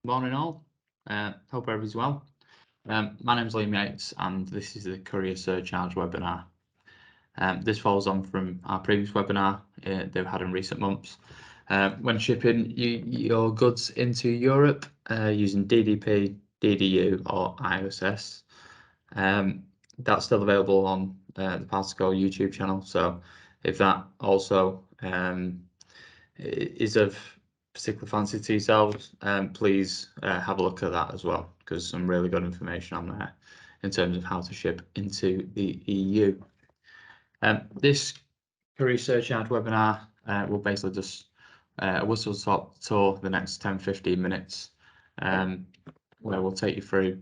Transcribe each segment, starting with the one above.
Morning all, hope everybody's well. My name's Liam Yates and this is the Courier Surcharge webinar. This follows on from our previous webinar they've had in recent months. When shipping your goods into Europe using DDP, DDU or ISS, that's still available on the Parcel YouTube channel. So if that also is of particular fancy to yourselves, please have a look at that as well, because some really good information on there in terms of how to ship into the EU. This Courier Surcharge webinar will basically just a whistle-stop tour the next 10-15 minutes, where we'll take you through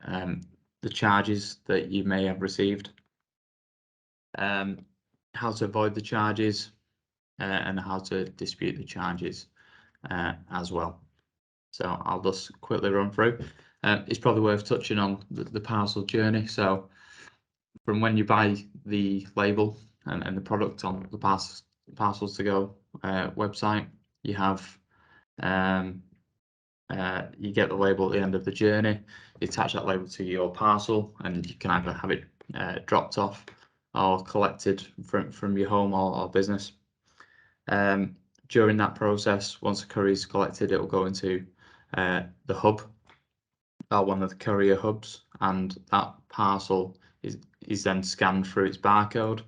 the charges that you may have received, how to avoid the charges, and how to dispute the charges as well. So I'll just quickly run through. It's probably worth touching on the parcel journey. So from when you buy the label and the product on the Parcels to Go website, you have you get the label at the end of the journey. You attach that label to your parcel, and you can either have it dropped off or collected from your home or business. During that process, once the courier is collected, it will go into the hub, one of the courier hubs, and that parcel is then scanned through its barcode,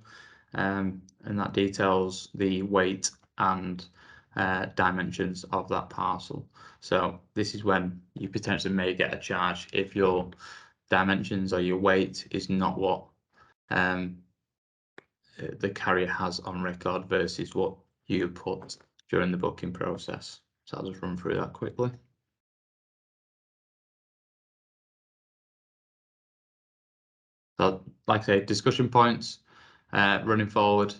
and that details the weight and dimensions of that parcel. So this is when you potentially may get a charge if your dimensions or your weight is not what the carrier has on record versus what you put during the booking process. So I'll just run through that quickly. So, like I say, discussion points running forward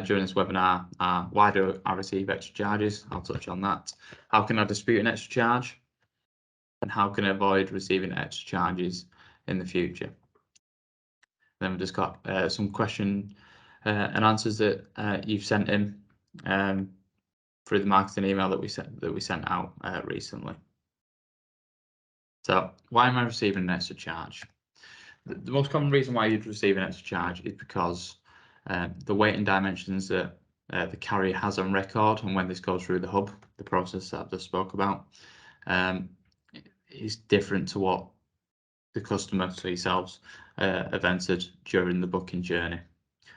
during this webinar are: why do I receive extra charges? I'll touch on that. How can I dispute an extra charge? And how can I avoid receiving extra charges in the future? Then we've just got some question and answers that you've sent in through the marketing email that we sent out recently. So why am I receiving an extra charge? The most common reason why you'd receive an extra charge is because the weight and dimensions that the carrier has on record, and when this goes through the hub, the process that I just spoke about, is different to what the customer, so yourselves, have entered during the booking journey.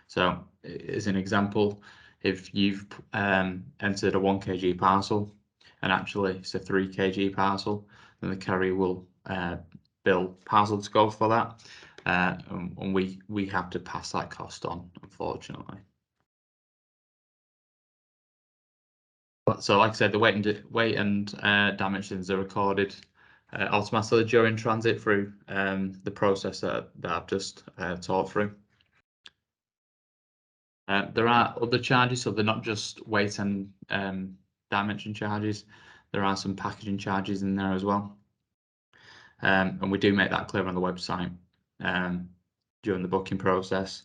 So as an example, if you've entered a 1 kg parcel and actually it's a 3 kg parcel, then the carrier will bill Parcel to Go for that, and we have to pass that cost on, unfortunately. But so, like I said, the weight and dimensions are recorded automatically during transit through the process that I've just talked through. There are other charges, so they're not just weight and dimension charges. There are some packaging charges in there as well, and we do make that clear on the website during the booking process.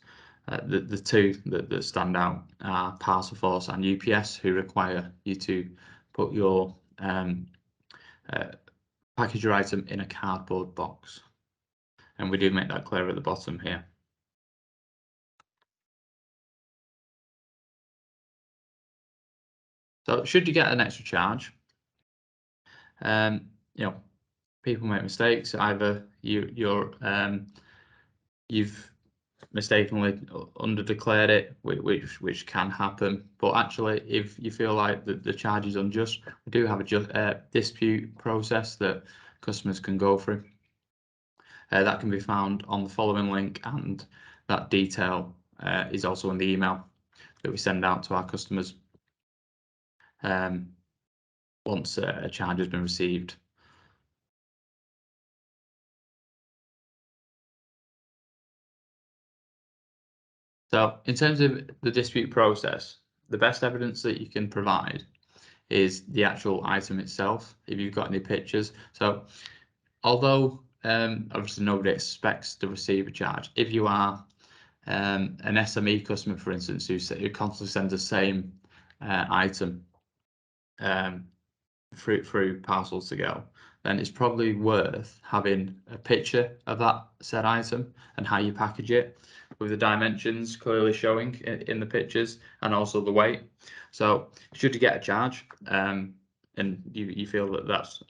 The two that stand out are Parcel Force and UPS, who require you to put your package your item in a cardboard box, and we do make that clear at the bottom here. So should you get an extra charge, people make mistakes. Either you've mistakenly underdeclared it, which can happen. But actually, if you feel like the charge is unjust, we do have a dispute process that customers can go through. That can be found on the following link, and that detail is also in the email that we send out to our customers once a charge has been received. So in terms of the dispute process, the best evidence that you can provide is the actual item itself, if you've got any pictures. So although obviously nobody expects to receive a charge, if you are an SME customer, for instance, who constantly sends the same item, through parcels to go, then it's probably worth having a picture of that said item and how you package it, with the dimensions clearly showing in the pictures, and also the weight. So should you get a charge and you feel that that's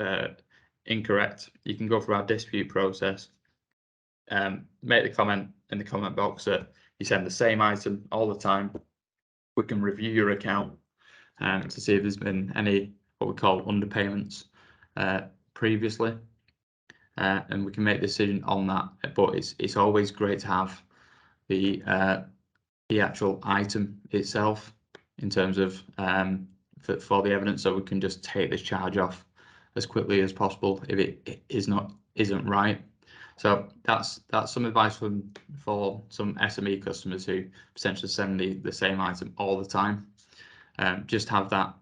incorrect, you can go through our dispute process, make the comment in the comment box that you send the same item all the time. We can review your account to see if there's been any what we call underpayments previously, and we can make a decision on that. But it's always great to have the actual item itself in terms of for the evidence, so we can just take this charge off as quickly as possible if it isn't right. So that's some advice for some SME customers who potentially send the same item all the time. Just have that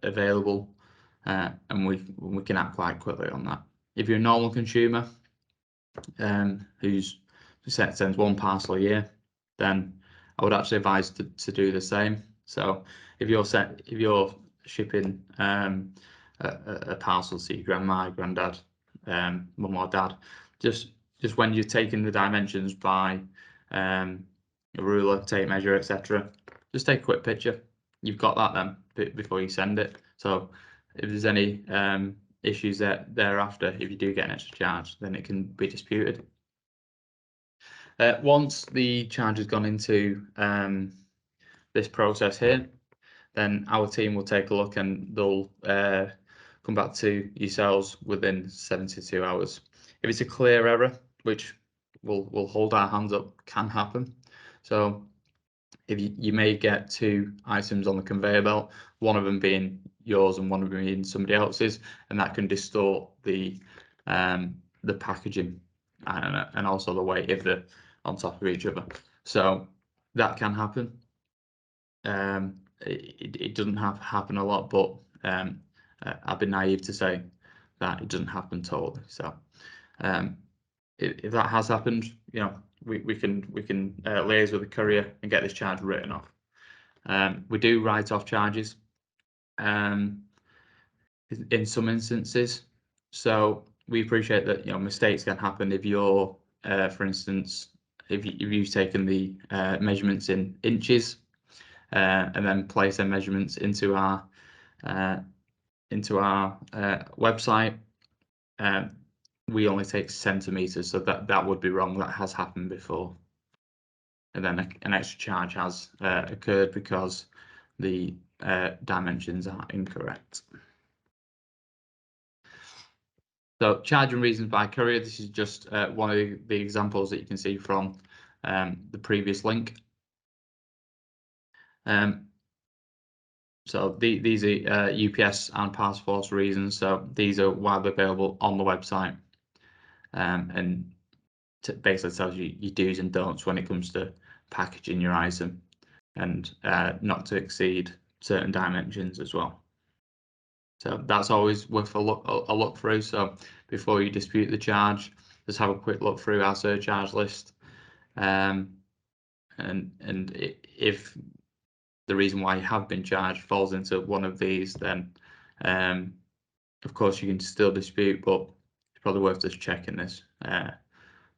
available, and we can act quite quickly on that. If you're a normal consumer who sends one parcel a year, then I would actually advise to do the same. So if you're shipping a parcel to your grandma, granddad, mum or dad, just when you're taking the dimensions by a ruler, tape measure, etc., just take a quick picture. You've got that then before you send it. So if there's any issues thereafter, if you do get an extra charge, then it can be disputed. Once the charge has gone into this process here, then our team will take a look and they'll come back to yourselves within 72 hours. If it's a clear error, which we'll hold our hands up, can happen. So if you may get two items on the conveyor belt, one of them being yours and one of them being somebody else's, and that can distort the packaging and also the weight if they're on top of each other. So that can happen. It doesn't happen a lot, but I'd be naive to say that it doesn't happen totally. So if that has happened, you know, we can liaise with the courier and get this charge written off. We do write off charges in some instances. So we appreciate that, you know, mistakes can happen if you're, for instance, if you've taken the measurements in inches and then place their measurements into our website. We only take centimeters, so that would be wrong. That has happened before, and then an extra charge has occurred because the dimensions are incorrect. So charging reasons by courier. This is just one of the examples that you can see from the previous link. So these are UPS and Parcel Force reasons. So these are widely available on the website, and basically tells you your do's and don'ts when it comes to packaging your item, and not to exceed certain dimensions as well. So that's always worth a look through. So before you dispute the charge, just have a quick look through our surcharge list, and if the reason why you have been charged falls into one of these, then of course you can still dispute, but it's probably worth just checking this as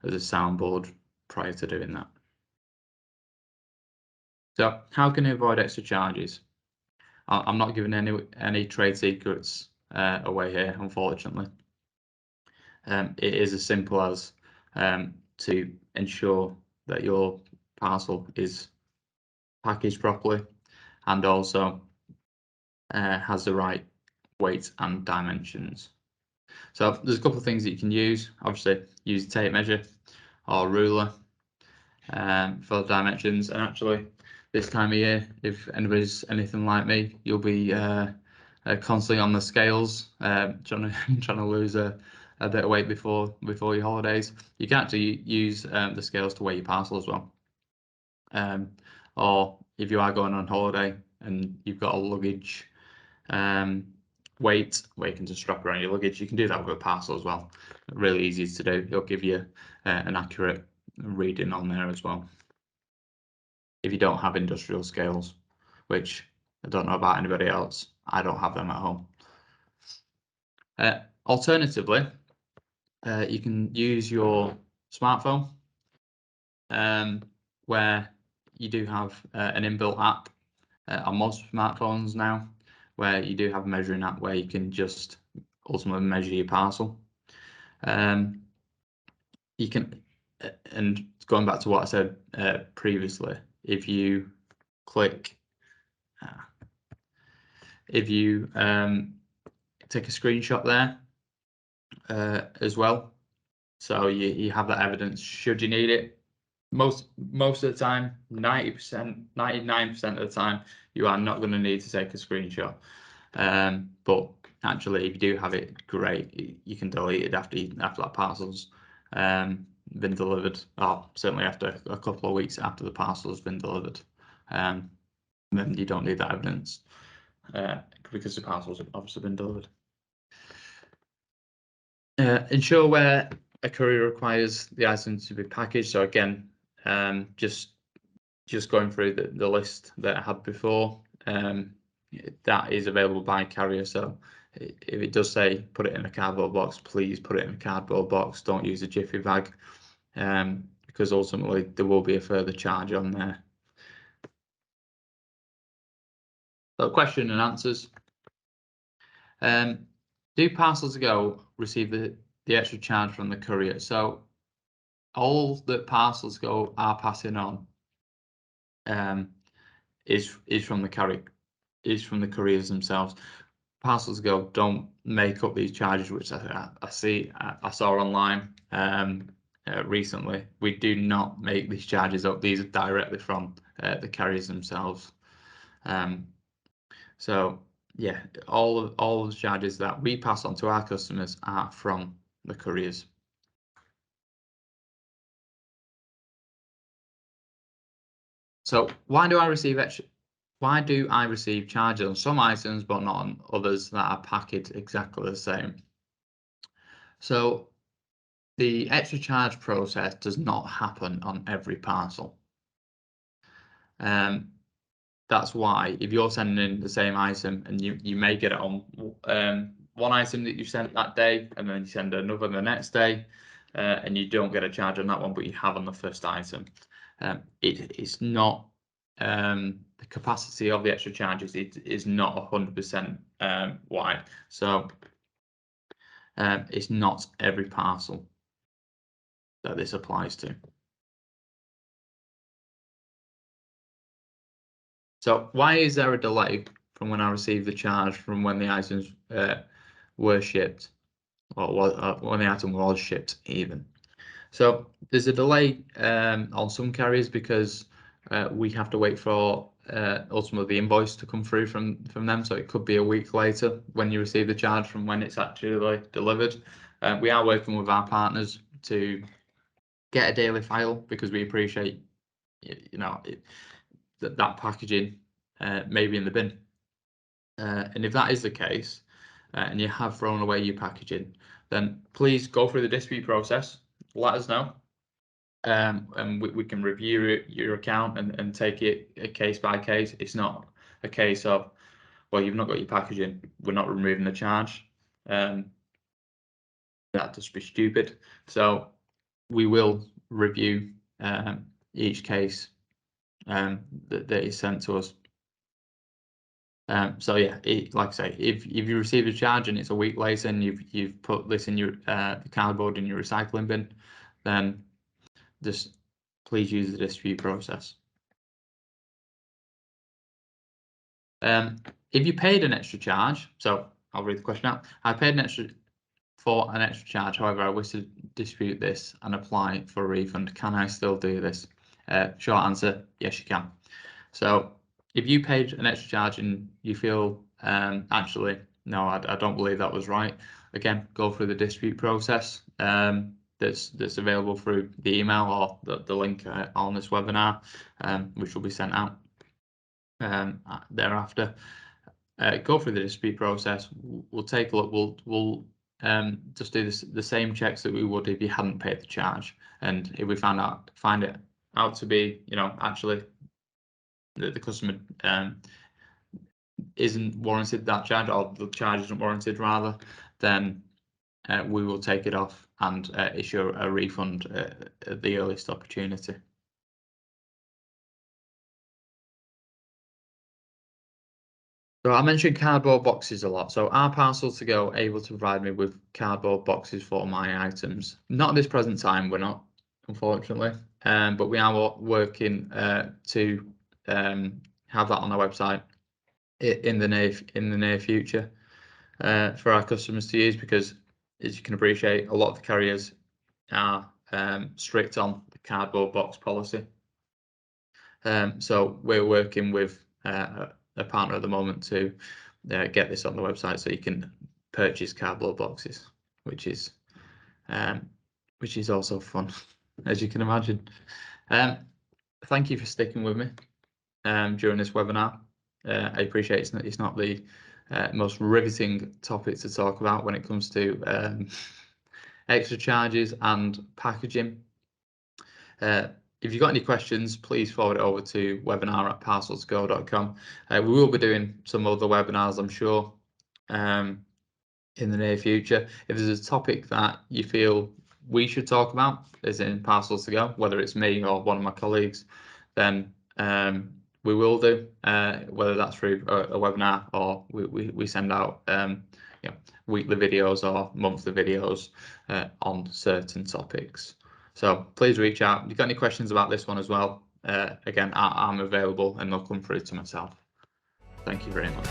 a soundboard prior to doing that. So how can you avoid extra charges? I'm not giving any trade secrets away here, unfortunately. It is as simple as to ensure that your parcel is packaged properly and also has the right weight and dimensions. So there's a couple of things that you can use. Obviously, use a tape measure or ruler for the dimensions. And actually, this time of year, if anybody's anything like me, you'll be constantly on the scales, trying to lose a bit of weight before your holidays. You can actually use the scales to weigh your parcel as well. Or if you are going on holiday and you've got a luggage weight where you can just strap around your luggage, you can do that with a parcel as well. Really easy to do. It'll give you an accurate reading on there as well. If you don't have industrial scales, which I don't know about anybody else, I don't have them at home. Alternatively, you can use your smartphone, where you do have an inbuilt app on most smartphones now, where you do have a measuring app where you can just ultimately measure your parcel. You can, and going back to what I said previously, if you click, if you take a screenshot there as well, so you have that evidence should you need it. Most of the time, 90%, 99% of the time, you are not going to need to take a screenshot. But actually, if you do have it, great. You can delete it after that parcel's been delivered, or certainly after a couple of weeks after the parcel has been delivered. Then you don't need that evidence because the parcel's obviously been delivered. Ensure where a courier requires the item to be packaged. So again, just going through the list that I had before, that is available by carrier. So if it does say put it in a cardboard box, please put it in a cardboard box. Don't use a jiffy bag, because ultimately there will be a further charge on there. So question and answers. Do parcels to go receive the extra charge from the courier? So all that parcels go are passing on is from the couriers themselves. Parcels go don't make up these charges, which I saw online recently. We do not make these charges up. These are directly from the carriers themselves. So yeah, all of the charges that we pass on to our customers are from the couriers. So why do I receive charges on some items but not on others that are packaged exactly the same? So the extra charge process does not happen on every parcel. That's why if you're sending in the same item and you may get it on one item that you sent that day, and then you send another the next day, and you don't get a charge on that one, but you have on the first item. It's not the capacity of the extra charges. It is not 100% wide. So it's not every parcel that this applies to. So why is there a delay from when I receive the charge from when the items were shipped, or when the item was shipped even? So there's a delay on some carriers because we have to wait for ultimately the invoice to come through from them. So it could be a week later when you receive the charge from when it's actually delivered. We are working with our partners to get a daily file because we appreciate, that packaging may be in the bin. And if that is the case, and you have thrown away your packaging, then please go through the dispute process. Let us know, and we can review your account and take it case by case. It's not a case of, well, you've not got your packaging, we're not removing the charge. That'd just be stupid. So we will review each case that is sent to us. So yeah, like I say, if you receive a charge and it's a week later and you've put this in your the cardboard in your recycling bin, then just please use the dispute process. If you paid an extra charge, so I'll read the question out. I paid an extra charge. However, I wish to dispute this and apply for a refund. Can I still do this? Short answer: yes, you can. So if you paid an extra charge and you feel actually no, I don't believe that was right, again, go through the dispute process that's available through the email or the link on this webinar, which will be sent out thereafter. Go through the dispute process. We'll take a look. We'll just do the same checks that we would if you hadn't paid the charge, and if we find it out to be, actually the customer isn't warranted, that charge, or the charge isn't warranted rather, then we will take it off and issue a refund at the earliest opportunity. So I mentioned cardboard boxes a lot. So are Parcel to Go able to provide me with cardboard boxes for my items? Not at this present time, we're not, unfortunately. But we are working to have that on our website in the near future for our customers to use, because as you can appreciate, a lot of the carriers are strict on the cardboard box policy. So we're working with a partner at the moment to get this on the website so you can purchase cardboard boxes, which is also fun, as you can imagine. Thank you for sticking with me during this webinar. I appreciate it's not the most riveting topic to talk about when it comes to extra charges and packaging. If you've got any questions, please forward it over to webinar@parceltogo.com. We will be doing some other webinars, I'm sure, in the near future. If there's a topic that you feel we should talk about, as in Parcels to Go, whether it's me or one of my colleagues, then we will do, whether that's through a webinar or we send out weekly videos or monthly videos on certain topics. So please reach out. If you've got any questions about this one as well, again, I'm available and they'll come through to myself. Thank you very much.